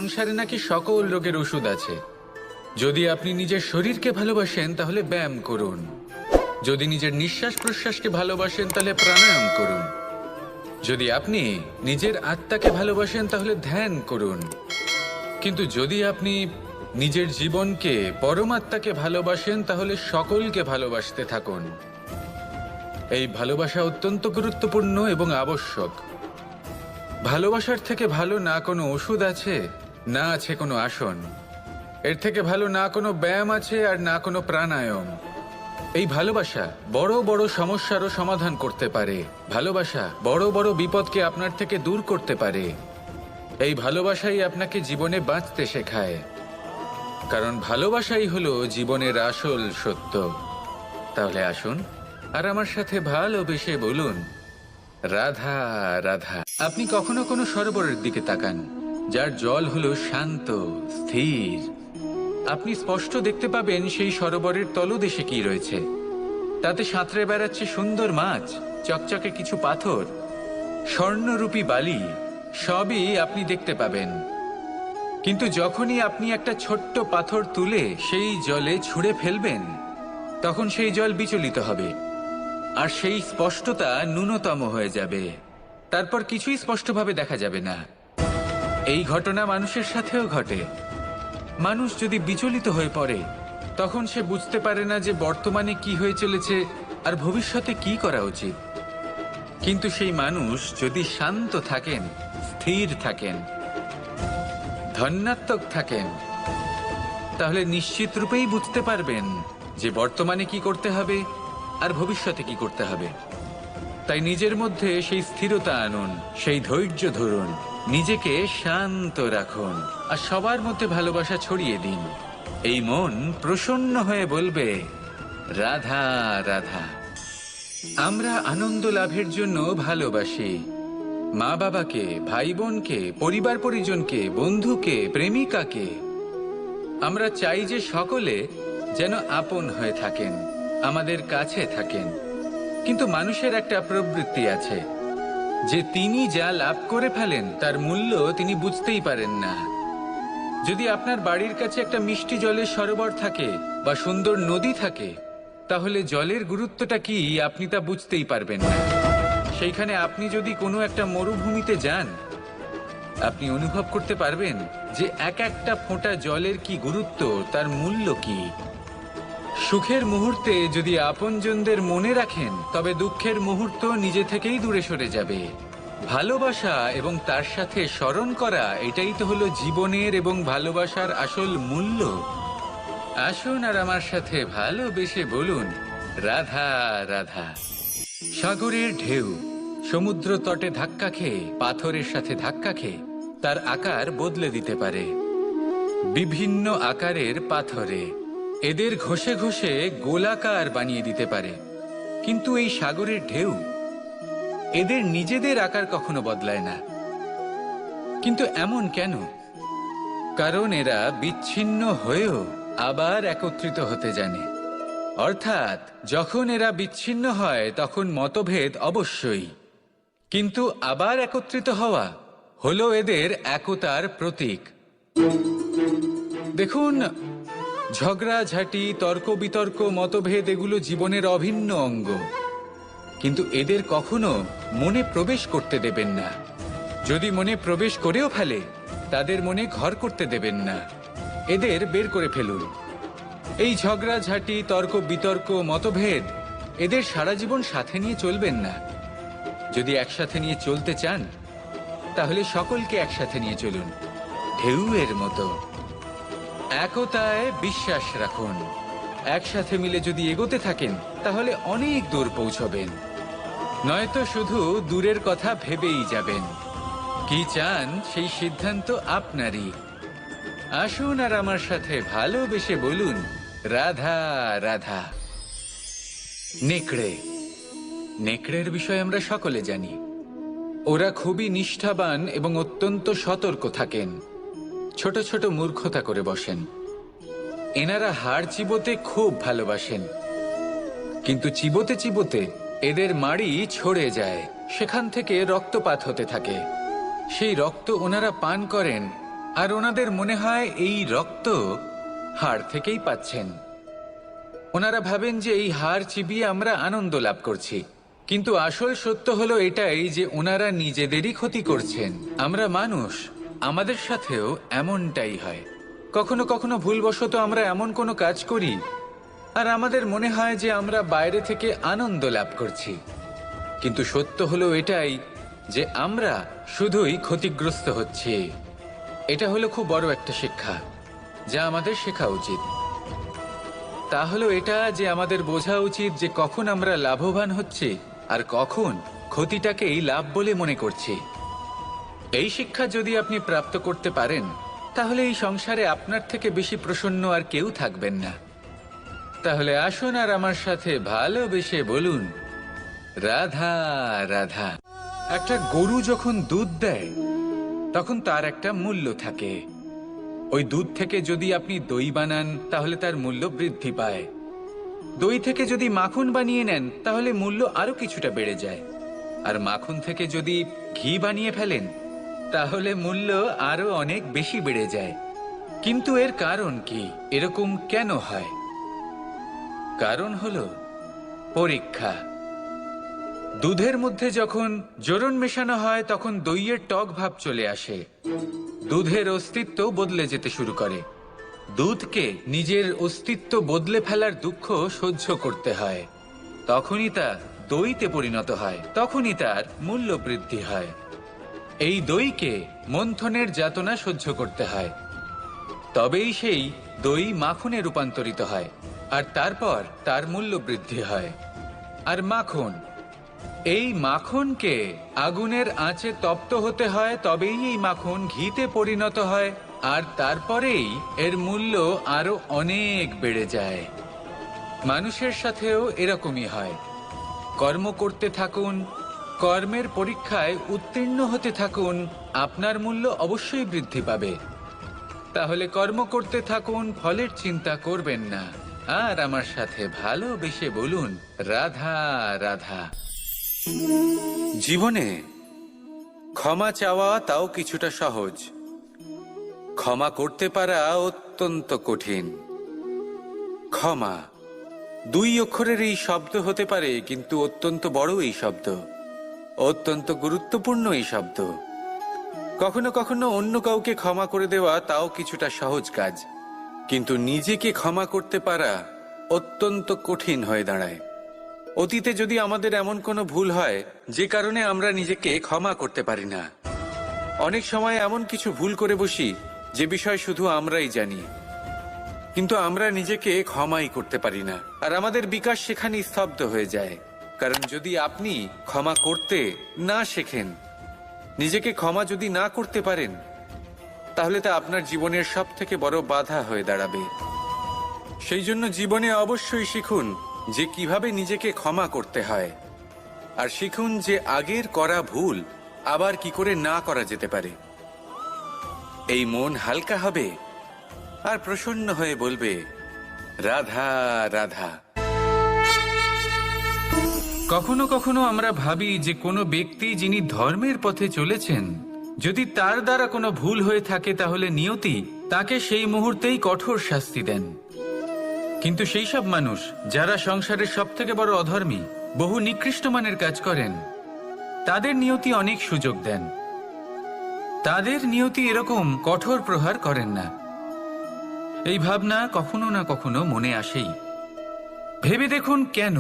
সংসারে নাকি সকল রোগের ওষুধ আছে। যদি আপনি নিজের শরীরকে ভালোবাসেন তাহলে ব্যায়াম করুন, যদি নিজের নিঃশ্বাস প্রশ্বাসকে ভালোবাসেন তাহলে প্রাণায়াম করুন, যদি আপনি নিজের আত্মাকে ভালোবাসেন তাহলে ধ্যান করুন, কিন্তু যদি আপনি নিজের জীবনকে পরমাত্মাকে ভালোবাসেন তাহলে সকলকে ভালোবাসতে থাকুন। এই ভালোবাসা অত্যন্ত গুরুত্বপূর্ণ এবং আবশ্যক। ভালোবাসার থেকে ভালো না কোনো ওষুধ আছে, না আছে কোনো আসন। এর থেকে ভালো না কোনো ব্যায়াম আছে আর না কোনো প্রাণায়াম। এই ভালোবাসা বড় বড় সমস্যারও সমাধান করতে পারে। ভালোবাসা বড় বড় বিপদকে আপনার থেকে দূর করতে পারে। এই ভালোবাসাই আপনাকে জীবনে বাঁচতে শেখায়, কারণ ভালোবাসাই হলো জীবনের আসল সত্য। তাহলে আসুন আর আমার সাথে ভালোবেসে বলুন, রাধা রাধা। আপনি কখনো কোনো সরোবরের দিকে তাকান যার জল হলো শান্ত, স্থির। আপনি স্পষ্ট দেখতে পাবেন সেই সরোবরের তলদেশে কি রয়েছে। তাতে সাঁতরে বেড়াচ্ছে সুন্দর মাছ, চকচকে কিছু পাথর, স্বর্ণরূপী বালি, সবই আপনি দেখতে পাবেন। কিন্তু যখনই আপনি একটা ছোট্ট পাথর তুলে সেই জলে ছুঁড়ে ফেলবেন, তখন সেই জল বিচলিত হবে আর সেই স্পষ্টতা ন্যূনতম হয়ে যাবে। তারপর কিছুই স্পষ্টভাবে দেখা যাবে না। এই ঘটনা মানুষের সাথেও ঘটে। মানুষ যদি বিচলিত হয়ে পড়ে, তখন সে বুঝতে পারে না যে বর্তমানে কি হয়ে চলেছে আর ভবিষ্যতে কি করা উচিত। কিন্তু সেই মানুষ যদি শান্ত থাকেন, স্থির থাকেন, ধন্যাত্মক থাকেন, তাহলে নিশ্চিত রূপেই বুঝতে পারবেন যে বর্তমানে কি করতে হবে আর ভবিষ্যতে কি করতে হবে। তাই নিজের মধ্যে সেই স্থিরতা আনুন, সেই ধৈর্য ধরুন, নিজেকে শান্ত রাখুন আর সবার মধ্যে ভালোবাসা ছড়িয়ে দিন। এই মন প্রসন্ন হয়ে বলবে, রাধা রাধা। আমরা আনন্দ লাভের জন্য ভালোবাসি মা বাবাকে, ভাই বোনকে, পরিবার পরিজনকে, বন্ধুকে, প্রেমিকাকে। আমরা চাই যে সকলে যেন আপন হয়ে থাকেন, আমাদের কাছে থাকেন। কিন্তু মানুষের একটা প্রবৃত্তি আছে যে তিনি যা লাভ করে ফেলেন তার মূল্য তিনি বুঝতেই পারেন না। যদি আপনার বাড়ির কাছে একটা মিষ্টি জলের সরোবর থাকে বা সুন্দর নদী থাকে, তাহলে জলের গুরুত্বটা কি আপনি তা বুঝতেই পারবেন না। সেইখানে আপনি যদি কোনো একটা মরুভূমিতে যান, আপনি অনুভব করতে পারবেন যে এক একটা ফোঁটা জলের কি গুরুত্ব, তার মূল্য কি। সুখের মুহূর্তে যদি আপনজনদের মনে রাখেন, তবে দুঃখের মুহূর্ত নিজে থেকেই দূরে সরে যাবে। ভালোবাসা এবং তার সাথে স্মরণ করা, এটাই তো হলো জীবনের এবং ভালোবাসার আসল মূল্য। আসুন আর আমার সাথে ভালোবেসে বলুন, রাধা রাধা। সাগরের ঢেউ সমুদ্র তটে ধাক্কা খেয়ে, পাথরের সাথে ধাক্কা খেয়ে তার আকার বদলে দিতে পারে। বিভিন্ন আকারের পাথরে এদের ঘষে ঘষে গোলাকার বানিয়ে দিতে পারে। কিন্তু এই সাগরের ঢেউ এদের নিজেদের আকার কখনো বদলায় না। কিন্তু এমন কেন? কারণ এরা বিচ্ছিন্ন হয়েও আবার একত্রিত হতে জানে। অর্থাৎ যখন এরা বিচ্ছিন্ন হয় তখন মতভেদ অবশ্যই, কিন্তু আবার একত্রিত হওয়া হলো এদের একতার প্রতীক। দেখুন, ঝগড়াঝাঁটি, তর্ক বিতর্ক, মতভেদ এগুলো জীবনের অভিন্ন অঙ্গ, কিন্তু এদের কখনো মনে প্রবেশ করতে দেবেন না। যদি মনে প্রবেশ করেও ফেলে, তাদের মনে ঘর করতে দেবেন না, এদের বের করে ফেলুন। এই ঝগড়াঝাঁটি, তর্ক বিতর্ক, মতভেদ এদের সারা জীবন সাথে নিয়ে চলবেন না। যদি একসাথে নিয়ে চলতে চান, তাহলে সকলকে একসাথে নিয়ে চলুন, ঢেউয়ের মতো। একতায় বিশ্বাস রাখুন। একসাথে মিলে যদি এগোতে থাকেন, তাহলে অনেক দূর পৌঁছবেন। নয়তো শুধু দূরের কথা ভেবেই যাবেন। কি চান সেই সিদ্ধান্ত আপনারই। আসুন আর আমার সাথে ভালোবেসে বলুন, রাধা রাধা। নেকড়ে, নেকড়ের বিষয়ে আমরা সকলে জানি। ওরা খুবই নিষ্ঠাবান এবং অত্যন্ত সতর্ক থাকেন। ছোট ছোট মূর্খতা করে বসেন। এনারা হাড় চিবোতে খুব ভালোবাসেন, কিন্তু চিবোতে চিবোতে এদের মাড়ি ছড়ে যায়, সেখান থেকে রক্তপাত হতে থাকে। সেই রক্ত ওনারা পান করেন আর ওনাদের মনে হয় এই রক্ত হাড় থেকেই পাচ্ছেন। ওনারা ভাবেন যে এই হাড় চিবিয়ে আমরা আনন্দ লাভ করছি, কিন্তু আসল সত্য হলো এটাই যে ওনারা নিজেদেরই ক্ষতি করছেন। আমরা মানুষ, আমাদের সাথেও এমনটাই হয়। কখনো কখনো ভুলবশত আমরা এমন কোনো কাজ করি আর আমাদের মনে হয় যে আমরা বাইরে থেকে আনন্দ লাভ করছি, কিন্তু সত্য হলো এটাই যে আমরা শুধুই ক্ষতিগ্রস্ত হচ্ছি। এটা হলো খুব বড় একটা শিক্ষা যা আমাদের শেখা উচিত। তা হলো এটা যে আমাদের বোঝা উচিত যে কখন আমরা লাভবান হচ্ছি আর কখন ক্ষতিটাকেই লাভ বলে মনে করছি। এই শিক্ষা যদি আপনি প্রাপ্ত করতে পারেন, তাহলে এই সংসারে আপনার থেকে বেশি প্রসন্ন আর কেউ থাকবেন না। তাহলে আসুন আর আমার সাথে ভালোবেসে বলুন, রাধা রাধা। একটা গরু যখন দুধ দেয় তখন তার একটা মূল্য থাকে। ওই দুধ থেকে যদি আপনি দই বানান তাহলে তার মূল্য বৃদ্ধি পায়। দই থেকে যদি মাখন বানিয়ে নেন তাহলে মূল্য আরো কিছুটা বেড়ে যায়। আর মাখন থেকে যদি ঘি বানিয়ে ফেলেন তাহলে মূল্য আরো অনেক বেশি বেড়ে যায়। কিন্তু এর কারণ কি? এরকম কেন হয়? কারণ হলো পরীক্ষা। দুধের মধ্যে যখন জোরন মেশানো হয় তখন দইয়ের টক ভাব চলে আসে। দুধের অস্তিত্ব বদলে যেতে শুরু করে। দুধকে নিজের অস্তিত্ব বদলে ফেলার দুঃখ সহ্য করতে হয়। তখনই তা দইতে পরিণত হয়, তখনই তার মূল্য বৃদ্ধি হয়। এই দইকে মন্থনের যাতনা সহ্য করতে হয়, তবেই সেই দই মাখনে রূপান্তরিত হয়, আর তারপর তার মূল্য বৃদ্ধি হয়। আর মাখন, এই মাখনকে আগুনের আঁচে তপ্ত হতে হয়, তবেই এই মাখন ঘিতে পরিণত হয়, আর তারপরেই এর মূল্য আরো অনেক বেড়ে যায়। মানুষের সাথেও এরকমই হয়। কর্ম করতে থাকুন, কর্মের পরীক্ষায় উত্তীর্ণ হতে থাকুন, আপনার মূল্য অবশ্যই বৃদ্ধি পাবে। তাহলে কর্ম করতে থাকুন, ফলের চিন্তা করবেন না। আর আমার সাথে ভালোবেসে বলুন, রাধা রাধা। জীবনে ক্ষমা চাওয়া তাও কিছুটা সহজ, ক্ষমা করতে পারা অত্যন্ত কঠিন। ক্ষমা 2 অক্ষরের এই শব্দ হতে পারে, কিন্তু অত্যন্ত বড় এই শব্দ, অত্যন্ত গুরুত্বপূর্ণ এই শব্দ। কখনো কখনো অন্য কাউকে ক্ষমা করে দেওয়া তাও কিছুটা সহজ কাজ, কিন্তু নিজেকে ক্ষমা করতে পারা অত্যন্ত কঠিন হয়ে দাঁড়ায়। অতীতে যদি আমাদের এমন কোনো ভুল হয় যে কারণে আমরা নিজেকে ক্ষমা করতে পারি না, অনেক সময় এমন কিছু ভুল করে বসি যে বিষয় শুধু আমরাই জানি, কিন্তু আমরা নিজেকে ক্ষমাই করতে পারি না। আর আমাদের বিকাশ সেখানে স্তব্ধ হয়ে যায়। কারণ যদি আপনি ক্ষমা করতে না শেখেন, নিজেকে ক্ষমা যদি না করতে পারেন, তাহলে তা আপনার জীবনের সবথেকে বড় বাধা হয়ে দাঁড়াবে। সেই জন্য জীবনে অবশ্যই শিখুন যে কিভাবে নিজেকে ক্ষমা করতে হয়, আর শিখুন যে আগের করা ভুল আবার কি করে না করা যেতে পারে। এই মন হালকা হবে আর প্রসন্ন হয়ে বলবে, রাধা রাধা। কখনো কখনো আমরা ভাবি যে কোনো ব্যক্তি যিনি ধর্মের পথে চলেছেন, যদি তার দ্বারা কোনো ভুল হয়ে থাকে তাহলে নিয়তি তাকে সেই মুহূর্তেই কঠোর শাস্তি দেন। কিন্তু সেই সব মানুষ যারা সংসারের সবথেকে বড় অধর্মী, বহু নিকৃষ্ট মানের কাজ করেন, তাদের নিয়তি অনেক সুযোগ দেন। তাদের নিয়তি এরকম কঠোর প্রহার করেন না। এই ভাবনা কখনো না কখনো মনে আসেই। ভেবে দেখুন কেন?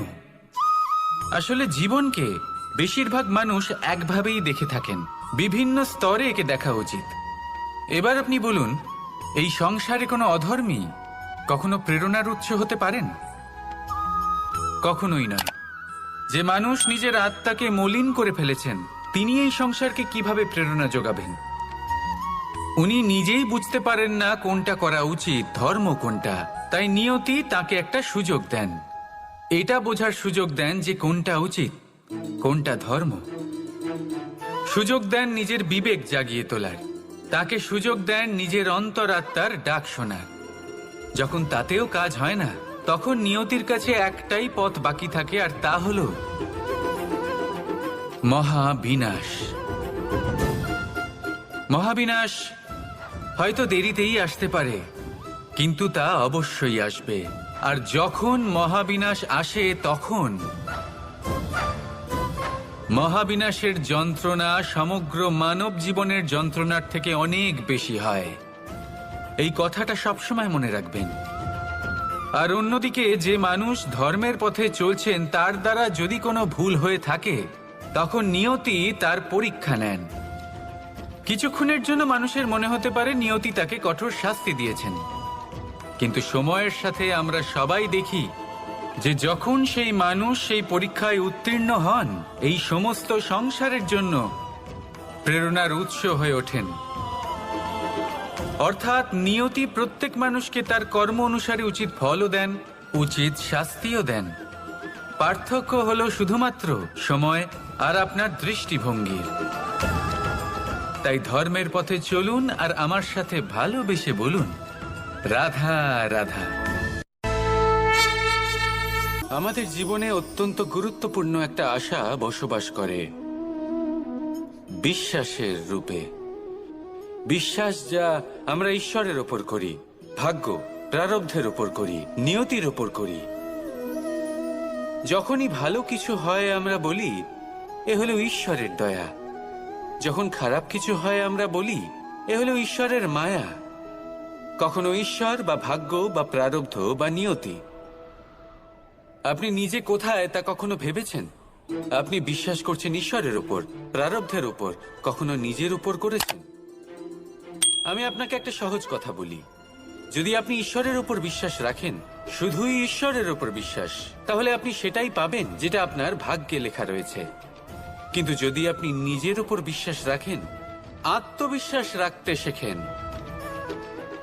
আসলে জীবনকে বেশিরভাগ মানুষ একভাবেই দেখে থাকেন, বিভিন্ন স্তরে একে দেখা উচিত। এবার আপনি বলুন, এই সংসারে কোনো অধর্মী কখনো প্রেরণার উৎস হতে পারেন? কখনোই নয়। যে মানুষ নিজের আত্মাকে মলিন করে ফেলেছেন, তিনি এই সংসারকে কিভাবে প্রেরণা যোগাবেন? উনি নিজেই বুঝতে পারেন না কোনটা করা উচিত, ধর্ম কোনটা। তাই নিয়তি তাকে একটা সুযোগ দেন, এটা বোঝার সুযোগ দেন যে কোনটা উচিত, কোনটা ধর্ম। সুযোগ দেন নিজের বিবেক জাগিয়ে তোলার, তাকে সুযোগ দেন নিজের অন্তরাত্মার ডাক শোনার। যখন তাতেও কাজ হয় না, তখন নিয়তির কাছে একটাই পথ বাকি থাকে, আর তা হলো মহাবিনাশ। মহাবিনাশ হয়তো দেরিতেই আসতে পারে, কিন্তু তা অবশ্যই আসবে। আর যখন মহাবিনাশ আসে, তখন মহাবিনাশের যন্ত্রণা সমগ্র মানব জীবনের যন্ত্রণার থেকে অনেক বেশি হয়। এই কথাটা সবসময় মনে রাখবেন। আর অন্যদিকে যে মানুষ ধর্মের পথে চলছেন, তার দ্বারা যদি কোনো ভুল হয়ে থাকে, তখন নিয়তি তার পরীক্ষা নেন। কিছুক্ষণের জন্য মানুষের মনে হতে পারে নিয়তি তাকে কঠোর শাস্তি দিয়েছেন, কিন্তু সময়ের সাথে আমরা সবাই দেখি যে যখন সেই মানুষ সেই পরীক্ষায় উত্তীর্ণ হন, এই সমস্ত সংসারের জন্য প্রেরণার উৎস হয়ে ওঠেন। অর্থাৎ নিয়তি প্রত্যেক মানুষকে তার কর্ম অনুসারে উচিত ফলও দেন, উচিত শাস্তিও দেন। পার্থক্য হলো শুধুমাত্র সময় আর আপনার দৃষ্টিভঙ্গির। তাই ধর্মের পথে চলুন আর আমার সাথে ভালোবেসে বলুন, রাধা রাধা। আমাদের জীবনে অত্যন্ত গুরুত্বপূর্ণ একটা আশা বসবাস করে, বিশ্বাসের রূপে। বিশ্বাস যা আমরা ঈশ্বরের ওপর করি, ভাগ্য, প্রারব্ধের ওপর করি, নিয়তির ওপর করি। যখনই ভালো কিছু হয় আমরা বলি এ হলো ঈশ্বরের দয়া, যখন খারাপ কিছু হয় আমরা বলি এ হলো ঈশ্বরের মায়া। কখনো ঈশ্বর বা ভাগ্য বা প্রারব্ধ বা নিয়তি। আপনি নিজে কোথায় তা কখনো ভেবেছেন? আপনি বিশ্বাস করছেন ঈশ্বরের উপর, প্রারব্ধের উপর, কখনো নিজের উপর করেছেন? আমি আপনাকে একটা সহজ কথা বলি, যদি আপনি ঈশ্বরের উপর বিশ্বাস রাখেন, শুধুই ঈশ্বরের উপর বিশ্বাস, তাহলে আপনি সেটাই পাবেন যেটা আপনার ভাগ্যে লেখা রয়েছে। কিন্তু যদি আপনি নিজের উপর বিশ্বাস রাখেন, আত্মবিশ্বাস রাখতে শেখেন,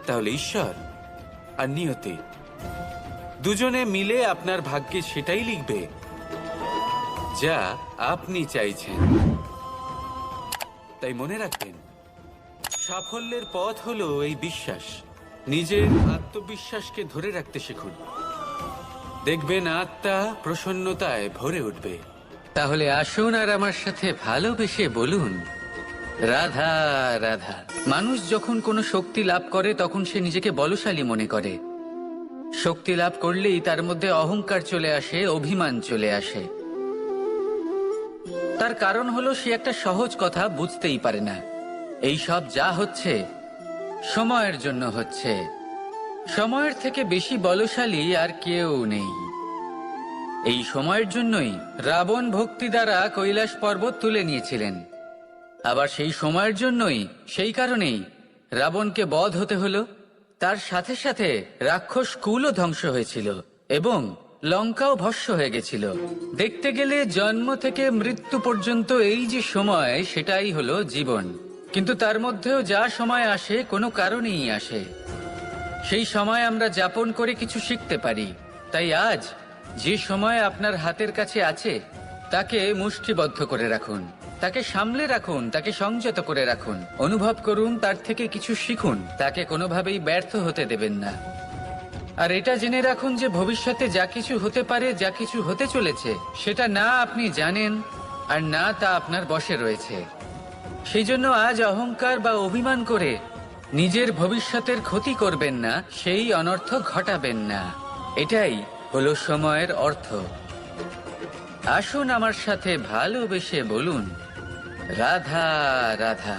তাহলে ঈশ্বর আর নিয়তি দুজনে মিলে আপনার ভাগ্যে সেটাই লিখবে যা আপনি চাইছেন। তাই মনে রাখবেন, সাফল্যের পথ হলো এই বিশ্বাস। নিজের আত্মবিশ্বাসকে ধরে রাখতে শিখুন, দেখবেন আত্মা প্রসন্নতায় ভরে উঠবে। তাহলে আসুন আর আমার সাথে ভালোবেসে বলুন, রাধা রাধা। মানুষ যখন কোনো শক্তি লাভ করে তখন সে নিজেকে বলশালী মনে করে। শক্তি লাভ করলেই তার মধ্যে অহংকার চলে আসে, অভিমান চলে আসে। তার কারণ হলো সে একটা সহজ কথা বুঝতেই পারে না। এই সব যা হচ্ছে সময়ের জন্য হচ্ছে। সময়ের থেকে বেশি বলশালী আর কেউ নেই। এই সময়ের জন্যই রাবণ ভক্তি দ্বারা কৈলাস পর্বত তুলে নিয়েছিলেন। আবার সেই সময়ের জন্যই, সেই কারণেই রাবণকে বধ হতে হলো। তার সাথে সাথে রাক্ষস কুলও ধ্বংস হয়েছিল এবং লঙ্কাও ভস্ম হয়ে গেছিল। দেখতে গেলে জন্ম থেকে মৃত্যু পর্যন্ত এই যে সময়, সেটাই হলো জীবন। কিন্তু তার মধ্যেও যা সময় আসে কোনো কারণেই আসে। সেই সময় আমরা যাপন করে কিছু শিখতে পারি। তাই আজ যে সময় আপনার হাতের কাছে আছে তাকে মুষ্টিবদ্ধ করে রাখুন, তাকে সামলে রাখুন, তাকে সংযত করে রাখুন, অনুভব করুন, তার থেকে কিছু শিখুন, তাকে কোনোভাবেই ব্যর্থ হতে দেবেন না। আর এটা জেনে রাখুন যে ভবিষ্যতে যা কিছু হতে পারে, যা কিছু হতে চলেছে, সেটা না আপনি জানেন আর না তা আপনার বশে রয়েছে। সেই জন্য আজ অহংকার বা অভিমান করে নিজের ভবিষ্যতের ক্ষতি করবেন না, সেই অনর্থ ঘটাবেন না। এটাই হলো সময়ের অর্থ। আসুন আমার সাথে ভালোবেসে বলুন, রাধা রাধা।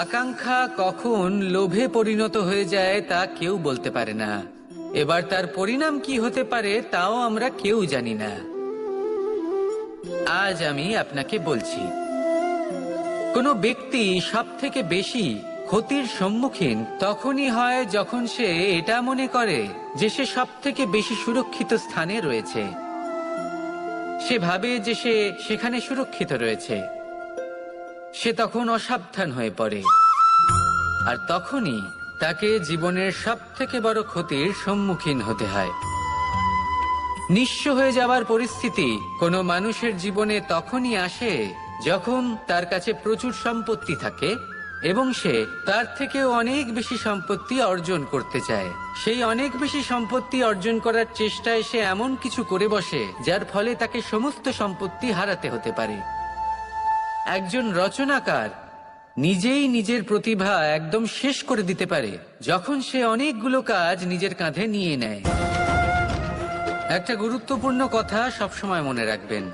আকাঙ্ক্ষা কখন লোভে পরিণত হয়ে যায় তা কেউ বলতে পারে না। এবার তার পরিণাম কি হতে পারে তাও আমরা কেউ জানি না। আজ আমি আপনাকে বলছি, কোনো ব্যক্তি সব থেকে বেশি ক্ষতির সম্মুখীন তখনই হয় যখন সে এটা মনে করে যে সে সব থেকে বেশি সুরক্ষিত স্থানে রয়েছে। সে ভাবে যে সে সেখানে সুরক্ষিত রয়েছে। সে তখন অসাবধান হয়ে পড়ে, আর তখনই তাকে জীবনের সব থেকে বড় ক্ষতির সম্মুখীন হতে হয়। নিঃস্ব হয়ে যাওয়ার পরিস্থিতি কোনো মানুষের জীবনে তখনই আসে যখন তার কাছে প্রচুর সম্পত্তি থাকে এবং সে তার থেকেও অনেক বেশি সম্পত্তি অর্জন করতে চায়। সেই অনেক বেশি সম্পত্তি অর্জন করার চেষ্টায় সে এমন কিছু করে বসে যার ফলে তাকে সমস্ত সম্পত্তি হারাতে হতে পারে। একজন রচনাকার নিজেই নিজের প্রতিভা একদম শেষ করে দিতে পারে যখন সে অনেকগুলো কাজ নিজের কাঁধে নিয়ে নেয়। একটা গুরুত্বপূর্ণ কথা সবসময় মনে রাখবেন,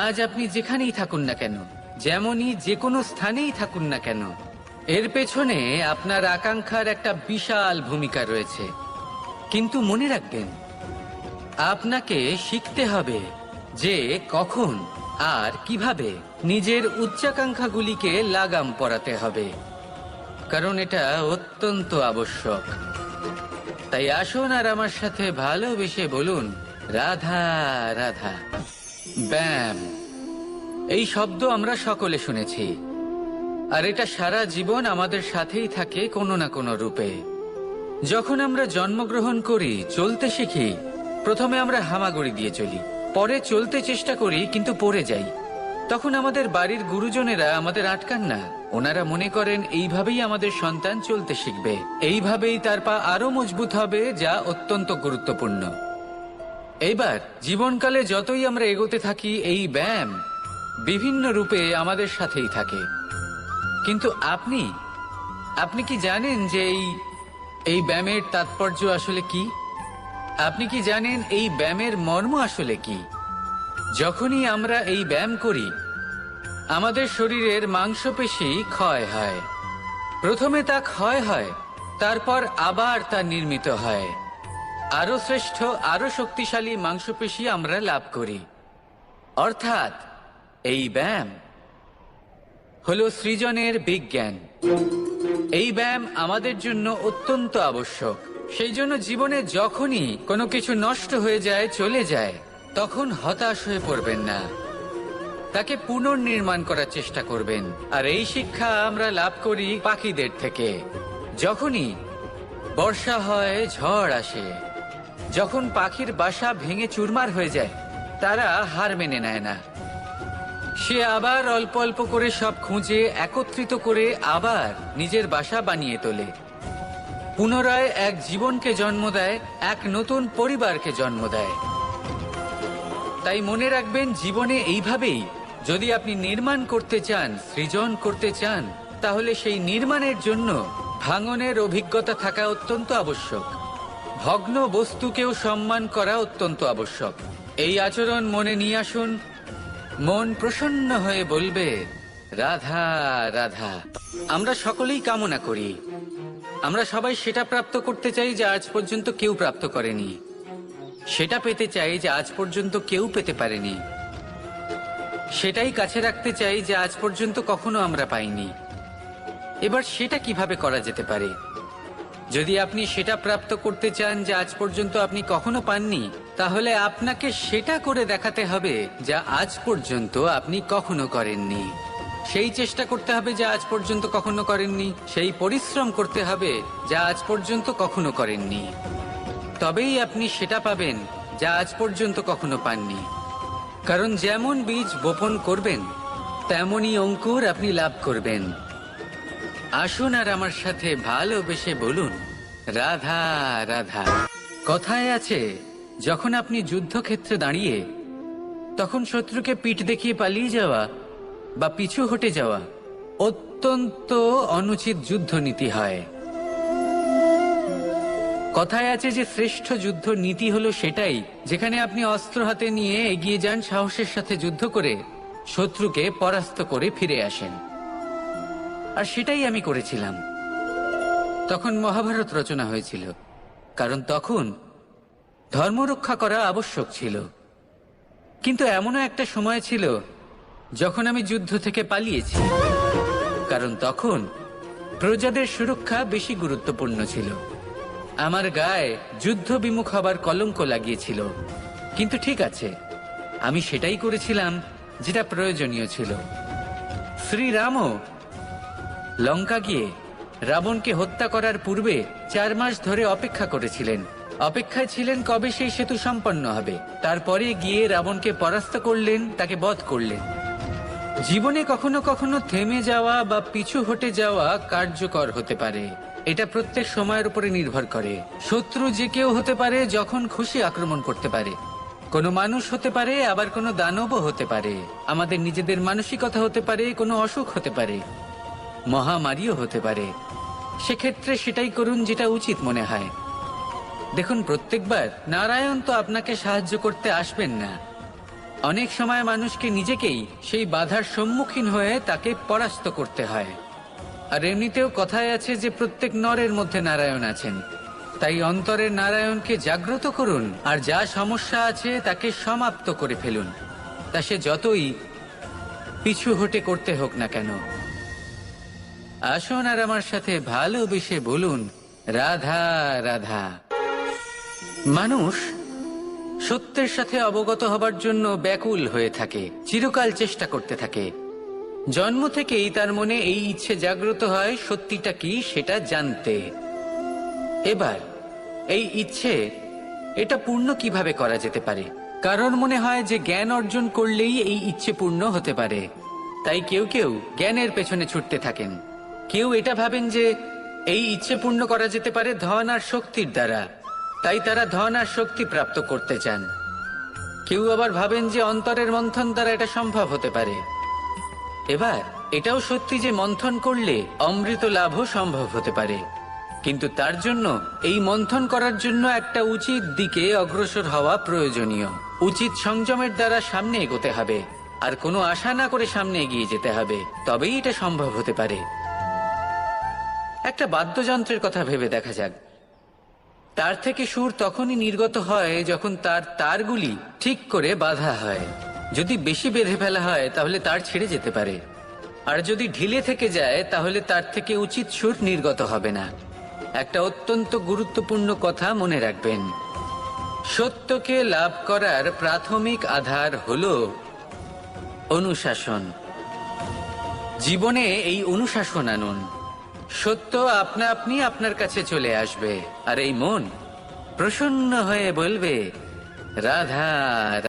আজ আপনি যেখানেই থাকুন না কেন, যেমনই যে কোনো স্থানেই থাকুন না কেন, এর পেছনে আপনার আকাঙ্ক্ষার একটা বিশাল ভূমিকা রয়েছে। কিন্তু মনে রাখবেন, আপনাকে শিখতে হবে যে কখন আর কিভাবে নিজের উচ্চাকাঙ্ক্ষাগুলিকে লাগাম পরাতে হবে, কারণ এটা অত্যন্ত আবশ্যক। তাই আসুন আর আমার সাথে ভালোবেসে বলুন, রাধা রাধা। ব্যায়াম, এই শব্দ আমরা সকলে শুনেছি, আর এটা সারা জীবন আমাদের সাথেই থাকে কোনো না কোনো রূপে। যখন আমরা জন্মগ্রহণ করি, চলতে শিখি, প্রথমে আমরা হামাগুড়ি দিয়ে চলি, পরে চলতে চেষ্টা করি কিন্তু পড়ে যাই। তখন আমাদের বাড়ির গুরুজনেরা আমাদের আটকান না, ওনারা মনে করেন এইভাবেই আমাদের সন্তান চলতে শিখবে, এইভাবেই তার পা আরো মজবুত হবে, যা অত্যন্ত গুরুত্বপূর্ণ। এইবার জীবনকালে যতই আমরা এগোতে থাকি, এই ব্যায়াম বিভিন্ন রূপে আমাদের সাথেই থাকে। কিন্তু আপনি কি জানেন যে এই ব্যায়ামের তাৎপর্য আসলে কি? আপনি কি জানেন এই ব্যায়ামের মর্ম আসলে কি? যখনই আমরা এই ব্যায়াম করি, আমাদের শরীরের মাংসপেশি ক্ষয় হয়। প্রথমে তা ক্ষয় হয়, তারপর আবার তা নির্মিত হয়। আরো শ্রেষ্ঠ, আরো শক্তিশালী মাংসপেশি আমরা লাভ করি। অর্থাৎ এই ব্যায়াম হলো সৃজনের বিজ্ঞান। এই ব্যায়াম আমাদের জন্য অত্যন্ত আবশ্যক। সেই জন্য জীবনে যখনই কোনো কিছু নষ্ট হয়ে যায়, চলে যায়, তখন হতাশ হয়ে পড়বেন না, তাকে পুনর্নির্মাণ করার চেষ্টা করবেন। আর এই শিক্ষা আমরা লাভ করি পাখিদের থেকে। যখনই বর্ষা হয়, ঝড় আসে, যখন পাখির বাসা ভেঙে চুরমার হয়ে যায়, তারা হার মেনে নেয় না। সে আবার অল্প অল্প করে সব খুঁজে একত্রিত করে আবার নিজের বাসা বানিয়ে তোলে, পুনরায় এক জীবনকে জন্ম দেয়, এক নতুন পরিবারকে জন্ম দেয়। তাই মনে রাখবেন, জীবনে এইভাবেই যদি আপনি নির্মাণ করতে চান, সৃজন করতে চান, তাহলে সেই নির্মাণের জন্য ভাঙনের অভিজ্ঞতা থাকা অত্যন্ত আবশ্যক। ভগ্ন বস্তুকেও সম্মান করা অত্যন্ত আবশ্যক। এই আচরণ মনে নিয়ে আসুন, মন প্রসন্ন হয়ে বলবে, রাধা রাধা। আমরা সকলেই কামনা করি, আমরা সবাই সেটা প্রাপ্ত করতে চাই যা আজ পর্যন্ত কেউ প্রাপ্ত করেনি, সেটা পেতে চাই যা আজ পর্যন্ত কেউ পেতে পারেনি, সেটাই কাছে রাখতে চাই যা আজ পর্যন্ত কখনো আমরা পাইনি। এবার সেটা কিভাবে করা যেতে পারে? যদি আপনি সেটা প্রাপ্ত করতে চান যা আজ পর্যন্ত আপনি কখনো পাননি, তাহলে আপনাকে সেটা করে দেখাতে হবে যা আজ পর্যন্ত আপনি কখনো করেননি। সেই চেষ্টা করতে হবে যা আজ পর্যন্ত কখনো করেননি, সেই পরিশ্রম করতে হবে যা আজ পর্যন্ত কখনো করেননি। তবেই আপনি সেটা পাবেন যা আজ পর্যন্ত কখনো পাননি। কারণ যেমন বীজ বপন করবেন, তেমনই অঙ্কুর আপনি লাভ করবেন। আসুন আর আমার সাথে ভালোবেসে বলুন, রাধা রাধা। কথায় আছে, যখন আপনি যুদ্ধক্ষেত্রে দাঁড়িয়ে, তখন শত্রুকে পিঠ দেখিয়ে পালিয়ে যাওয়া বা পিছু হটে যাওয়া অত্যন্ত অনুচিত যুদ্ধনীতি হয়। কথায় আছে যে শ্রেষ্ঠ যুদ্ধ নীতি হলো সেটাই যেখানে আপনি অস্ত্র হাতে নিয়ে এগিয়ে যান, সাহসের সাথে যুদ্ধ করে শত্রুকে পরাস্ত করে ফিরে আসেন। আর সেটাই আমি করেছিলাম। তখন মহাভারত রচনা হয়েছিল, কারণ তখন ধর্ম রক্ষা করা আবশ্যক ছিল। কিন্তু এমনও একটা সময় ছিল যখন আমি যুদ্ধ থেকে পালিয়েছি, কারণ তখন প্রজাদের সুরক্ষা বেশি গুরুত্বপূর্ণ ছিল। আমার গায়ে যুদ্ধ বিমুখ হবার কলঙ্ক লাগিয়েছিল। কিন্তু ঠিক আছে, আমি সেটাই করেছিলাম যেটা প্রয়োজনীয় ছিল। শ্রীরামও লঙ্কা গিয়ে রাবণকে হত্যা করার পূর্বে 4 মাস ধরে অপেক্ষা করেছিলেন। অপেক্ষায় ছিলেন কবে সেই সেতু সম্পন্ন হবে। তারপরে গিয়ে রাবণকে পরাস্ত করলেন, তাকে বধ করলেন। জীবনে কখনো কখনো থেমে যাওয়া বা পিছু হটে যাওয়া কার্যকর হতে পারে। এটা প্রত্যেক সময়ের উপরে নির্ভর করে। শত্রু যে কেউ হতে পারে, যখন খুশি আক্রমণ করতে পারে। কোনো মানুষ হতে পারে, আবার কোনো দানবও হতে পারে। আমাদের নিজেদের মানসিকতা হতে পারে, কোনো অসুখ হতে পারে। মহামারীও হতে পারে। সেক্ষেত্রে সেটাই করুন যেটা উচিত মনে হয়। দেখুন, প্রত্যেকবার নারায়ণ তো আপনাকে সাহায্য করতে আসবেন না। অনেক সময় মানুষকে নিজেকেই সেই বাধার সম্মুখীন হয়ে তাকে পরাস্ত করতে হয়। আর এমনিতেও কথায় আছে যে প্রত্যেক নরের মধ্যে নারায়ণ আছেন। তাই অন্তরের নারায়ণকে জাগ্রত করুন, আর যা সমস্যা আছে তাকে সমাপ্ত করে ফেলুন। তা সে যতই পিছু হটে করতে হোক না কেন। আসুন আর আমার সাথে ভালোবেসে বলুন, রাধা রাধা। মানুষ সত্যের সাথে অবগত হবার জন্য ব্যাকুল হয়ে থাকে, চিরকাল চেষ্টা করতে থাকে। জন্ম থেকেই তার মনে এই ইচ্ছে জাগ্রত হয় সত্যিটা কি সেটা জানতে। এবার এই ইচ্ছে এটা পূর্ণ কিভাবে করা যেতে পারে? কারণ মনে হয় যে জ্ঞান অর্জন করলেই এই ইচ্ছে পূর্ণ হতে পারে। তাই কেউ কেউ জ্ঞানের পেছনে ছুটতে থাকেন। কেউ এটা ভাবেন যে এই ইচ্ছে পূর্ণ করা যেতে পারে ধন আর শক্তির দ্বারা, তাই তারা ধন আর শক্তি প্রাপ্ত করতে চান। কেউ আবার ভাবেন যে অন্তরের মন্থন দ্বারা এটা সম্ভব হতে পারে। এবার এটাও সত্যি যে মন্থন করলে অমৃত লাভও সম্ভব হতে পারে, কিন্তু তার জন্য এই মন্থন করার জন্য একটা উচিত দিকে অগ্রসর হওয়া প্রয়োজনীয়। উচিত সংযমের দ্বারা সামনে এগোতে হবে, আর কোনো আশা না করে সামনে এগিয়ে যেতে হবে, তবেই এটা সম্ভব হতে পারে। একটা বাদ্যযন্ত্রের কথা ভেবে দেখা যাক। তার থেকে সুর তখনই নির্গত হয় যখন তার তারগুলি ঠিক করে বাঁধা হয়। যদি বেশি বেঁধে ফেলা হয় তাহলে তার ছিঁড়ে যেতে পারে, আর যদি ঢিলে থেকে যায় তাহলে তার থেকে উচিত সুর নির্গত হবে না। একটা অত্যন্ত গুরুত্বপূর্ণ কথা মনে রাখবেন, সত্যকে লাভ করার প্রাথমিক আধার হলো অনুশাসন। জীবনে এই অনুশাসন আনুন, সত্য আপনা আপনি আপনার কাছে চলে আসবে, আর এই মন প্রসন্ন হয়ে বলবে, রাধা।